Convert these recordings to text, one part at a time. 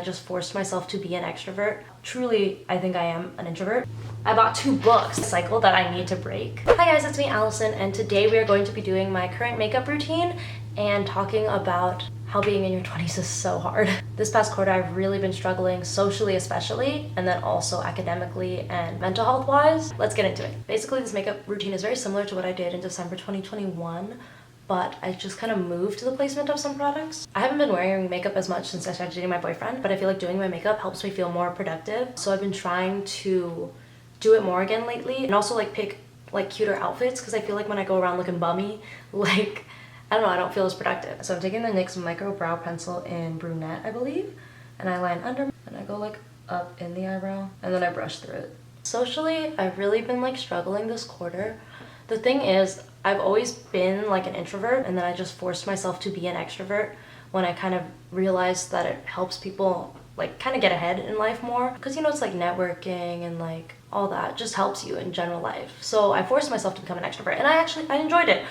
I just forced myself to be an extrovert. Truly, I think I am an introvert. I bought 2 books, a cycle that I need to break. Hi guys, it's me Alison, and today we are going to be doing my current makeup routine and talking about how being in your 20s is so hard. This past quarter I've really been struggling, socially especially, and then also academically and mental health wise. Let's get into it. Basically, this makeup routine is very similar to what I did in December 2021, but I just kind of moved to the placement of some products. I haven't been wearing makeup as much since I started dating my boyfriend, but I feel like doing my makeup helps me feel more productive. So I've been trying to do it more again lately, and also like pick like cuter outfits, because I feel like when I go around looking bummy, like I don't know, I don't feel as productive. So I'm taking the NYX micro brow pencil in brunette, I believe, and I line under and I go like up in the eyebrow and then I brush through it. Socially, I've really been like struggling this quarter. The thing is, I've always been like an introvert, and then I just forced myself to be an extrovert when I kind of realized that it helps people like kind of get ahead in life more, because you know, it's like networking and like all that just helps you in general life. So I forced myself to become an extrovert, and I enjoyed it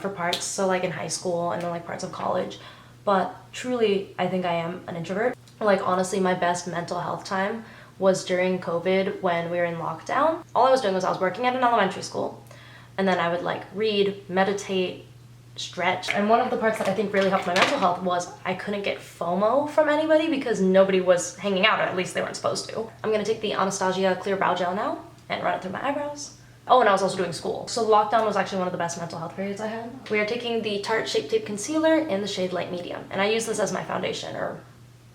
for parts, so like in high school and then like parts of college. But truly, I think I am an introvert. Like honestly, my best mental health time was during COVID when we were in lockdown. All I was doing was I was working at an elementary school, and then I would like read, meditate, stretch. And one of the parts that I think really helped my mental health was I couldn't get FOMO from anybody because nobody was hanging out, or at least they weren't supposed to. I'm gonna take the Anastasia clear brow gel now and run it through my eyebrows. Oh, and I was also doing school. So lockdown was actually one of the best mental health periods I had. We are taking the Tarte Shape Tape Concealer in the shade Light Medium, and I use this as my foundation or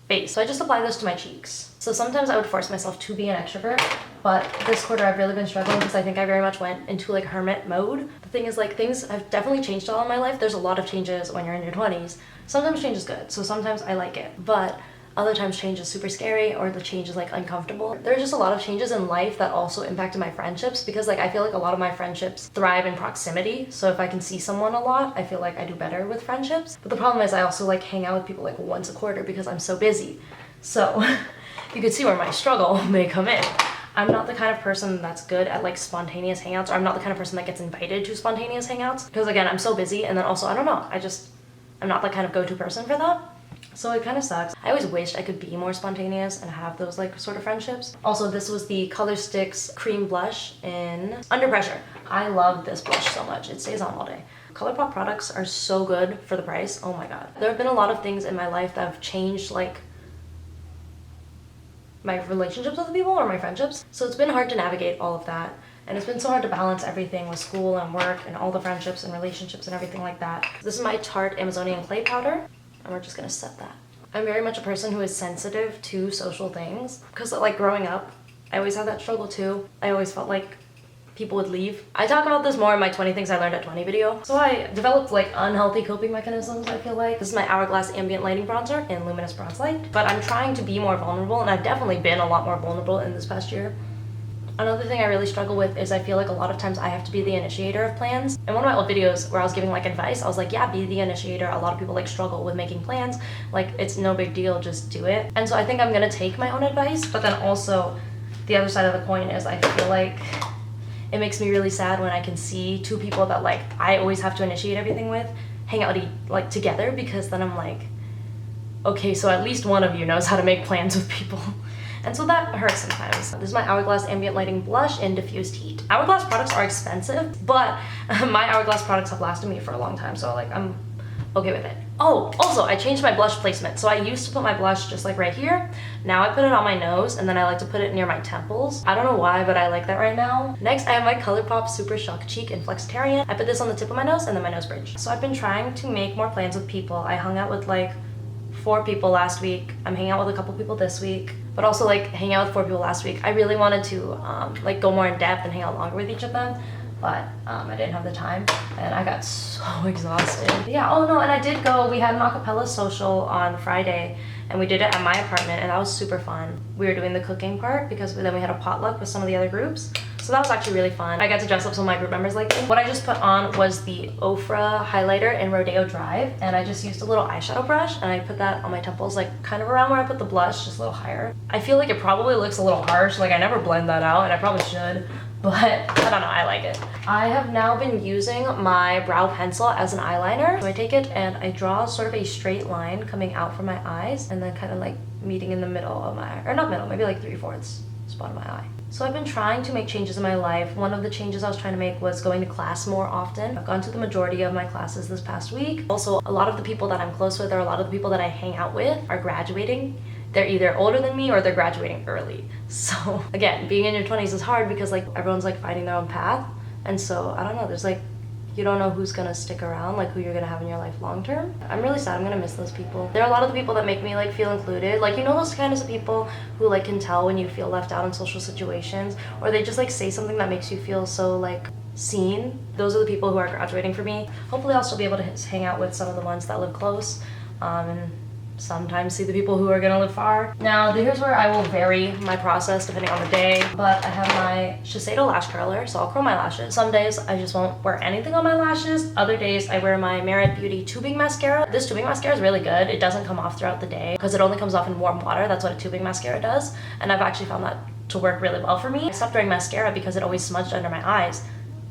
base. So I just apply this to my cheeks. So sometimes I would force myself to be an extrovert, but this quarter I've really been struggling because I think I very much went into like hermit mode. The thing is, like, things have definitely changed a lot in my life. There's a lot of changes when you're in your 20s. Sometimes change is good, so sometimes I like it, but other times change is super scary, or the change is like uncomfortable. There are just a lot of changes in life that also impacted my friendships, because like I feel like a lot of my friendships thrive in proximity. So if I can see someone a lot, I feel like I do better with friendships. But the problem is I also like hang out with people like once a quarter because I'm so busy. So you could see where my struggle may come in. I'm not the kind of person that's good at like spontaneous hangouts, or I'm not the kind of person that gets invited to spontaneous hangouts, because again, I'm so busy, and then also I don't know, I'm not the kind of go-to person for that. So it kind of sucks. I always wished I could be more spontaneous and have those like sort of friendships. Also, this was the Color Stix cream blush in Under Pressure. I love this blush so much. It stays on all day. Colourpop products are so good for the price. Oh my god. There have been a lot of things in my life that have changed like my relationships with people or my friendships. So it's been hard to navigate all of that. And it's been so hard to balance everything with school and work and all the friendships and relationships and everything like that. This is my Tarte Amazonian Clay Powder, and we're just gonna set that. I'm very much a person who is sensitive to social things, because like growing up, I always had that struggle too. I always felt like people would leave. I talk about this more in my 20 Things I Learned at 20 video. So I developed like unhealthy coping mechanisms, I feel like. This is my Hourglass Ambient Lighting Bronzer in Luminous Bronze Light. But I'm trying to be more vulnerable, and I've definitely been a lot more vulnerable in this past year. Another thing I really struggle with is I feel like a lot of times I have to be the initiator of plans. In one of my old videos where I was giving like advice, I was like, yeah, be the initiator. A lot of people like struggle with making plans. Like, it's no big deal, just do it. And so I think I'm gonna take my own advice, but then also the other side of the coin is I feel like it makes me really sad when I can see 2 people that like I always have to initiate everything with hang out like together, because then I'm like, okay, so at least one of you knows how to make plans with people. And so that hurts sometimes. This is my Hourglass Ambient Lighting Blush in Diffused Heat. Hourglass products are expensive, but my Hourglass products have lasted me for a long time, so like I'm okay with it. Oh, also I changed my blush placement. So I used to put my blush just like right here. Now I put it on my nose, and then I like to put it near my temples. I don't know why, but I like that right now. Next, I have my Colourpop Super Shock Cheek in Flexitarian. I put this on the tip of my nose and then my nose bridge. So I've been trying to make more plans with people. I hung out with like 4 people last week. I'm hanging out with a couple people this week, but also like hanging out with 4 people last week. I really wanted to like go more in depth and hang out longer with each of them, but I didn't have the time, and I got so exhausted. Yeah, oh no, and I did go, we had an acapella social on Friday, and we did it at my apartment, and that was super fun. We were doing the cooking part because then we had a potluck with some of the other groups. So that was actually really fun. I got to dress up some of my group members like me. What I just put on was the Ofra highlighter in Rodeo Drive, and I just used a little eyeshadow brush and I put that on my temples, like kind of around where I put the blush, just a little higher. I feel like it probably looks a little harsh, like I never blend that out and I probably should, but I don't know, I like it. I have now been using my brow pencil as an eyeliner. So I take it and I draw sort of a straight line coming out from my eyes and then kind of like meeting in the middle of my, or not middle, maybe like 3/4 spot of my eye. So I've been trying to make changes in my life. One of the changes I was trying to make was going to class more often. I've gone to the majority of my classes this past week. Also, a lot of the people that I'm close with or a lot of the people that I hang out with are graduating. They're either older than me or they're graduating early. So again, being in your 20s is hard because like everyone's like finding their own path. And so I don't know, there's like, you don't know who's gonna stick around, like who you're gonna have in your life long term. I'm really sad, I'm gonna miss those people. There are a lot of the people that make me like feel included. Like, you know those kinds of people who like can tell when you feel left out in social situations, or they just like say something that makes you feel so like seen. Those are the people who are graduating for me. Hopefully I'll still be able to hang out with some of the ones that live close, and sometimes see the people who are gonna live far. Now here's where I will vary my process depending on the day, but I have my Shiseido lash curler, so I'll curl my lashes. Some days I just won't wear anything on my lashes. Other days I wear my Merit Beauty tubing mascara. This tubing mascara is really good. It doesn't come off throughout the day because it only comes off in warm water. That's what a tubing mascara does, and I've actually found that to work really well for me. I stopped wearing mascara because it always smudged under my eyes.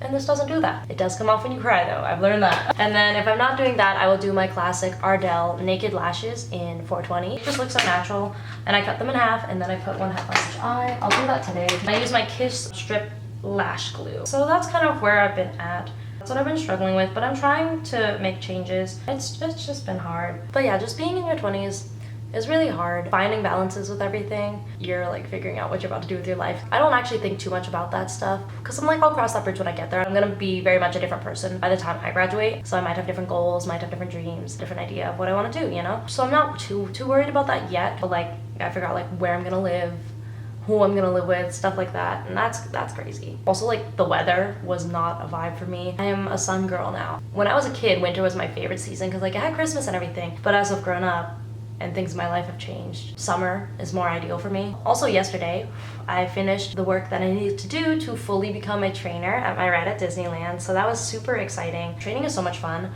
And this doesn't do that. It does come off when you cry though, I've learned that. And then if I'm not doing that, I will do my classic Ardell naked lashes in 420. It just looks so natural. And I cut them in half and then I put 1/2 on each eye. I'll do that today. I use my Kiss Strip Lash Glue. So that's kind of where I've been at. That's what I've been struggling with, but I'm trying to make changes. It's just been hard. But yeah, just being in your 20s is really hard. Finding balances with everything. You're like figuring out what you're about to do with your life. I don't actually think too much about that stuff because I'm like, I'll cross that bridge when I get there. I'm gonna be very much a different person by the time I graduate. So I might have different goals, might have different dreams, different idea of what I want to do, you know? So I'm not too worried about that yet, but like I figure out like where I'm gonna live, who I'm gonna live with, stuff like that, and that's crazy. Also, like the weather was not a vibe for me. I am a sun girl now. When I was a kid, winter was my favorite season because like I had Christmas and everything, but as I've grown up, and things in my life have changed, summer is more ideal for me. Also yesterday, I finished the work that I needed to do to fully become a trainer at my ride at Disneyland, so that was super exciting. Training is so much fun.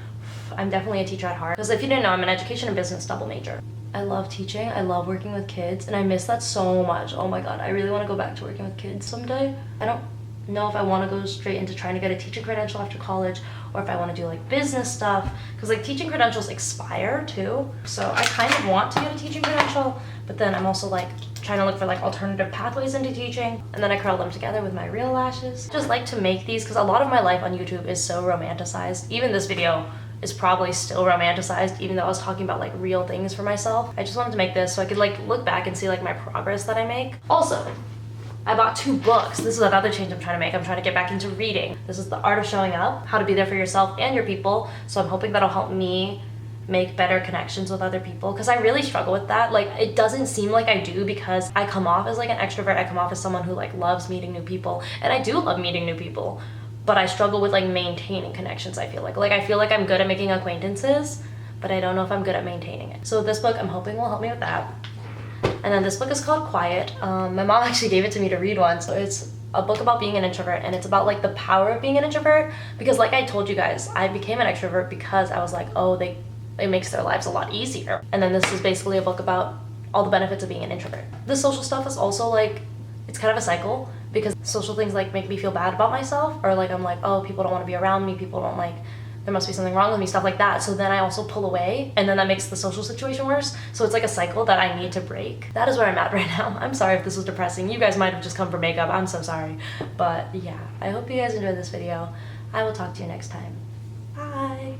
I'm definitely a teacher at heart, because if you didn't know, I'm an education and business double major. I love teaching, I love working with kids, and I miss that so much. Oh my god, I really want to go back to working with kids someday. I don't know if I want to go straight into trying to get a teaching credential after college or if I want to do like business stuff, because like teaching credentials expire too, so I kind of want to get a teaching credential, but then I'm also like trying to look for like alternative pathways into teaching, and then I curl them together with my real lashes. I just like to make these because a lot of my life on YouTube is so romanticized. Even this video is probably still romanticized, even though I was talking about like real things for myself. I just wanted to make this so I could like look back and see like my progress that I make. Also, I bought 2 books. This is another change I'm trying to make. I'm trying to get back into reading. This is The Art of Showing Up, How to Be There for Yourself and Your People. So I'm hoping that'll help me make better connections with other people, because I really struggle with that. Like, it doesn't seem like I do because I come off as like an extrovert. I come off as someone who like loves meeting new people, and I do love meeting new people, but I struggle with like maintaining connections. I feel like I feel like I'm good at making acquaintances, but I don't know if I'm good at maintaining it. So this book I'm hoping will help me with that. And then this book is called Quiet. My mom actually gave it to me to read once. So it's a book about being an introvert, and it's about like the power of being an introvert, because like I told you guys, I became an extrovert because I was like, oh, it makes their lives a lot easier. And then this is basically a book about all the benefits of being an introvert. The social stuff is also like, it's kind of a cycle, because social things like make me feel bad about myself, or like I'm like, oh, people don't want to be around me, people don't like, there must be something wrong with me, stuff like that. So then I also pull away, and then that makes the social situation worse. So it's like a cycle that I need to break. That is where I'm at right now. I'm sorry if this was depressing. You guys might have just come for makeup. I'm so sorry. But yeah, I hope you guys enjoyed this video. I will talk to you next time. Bye.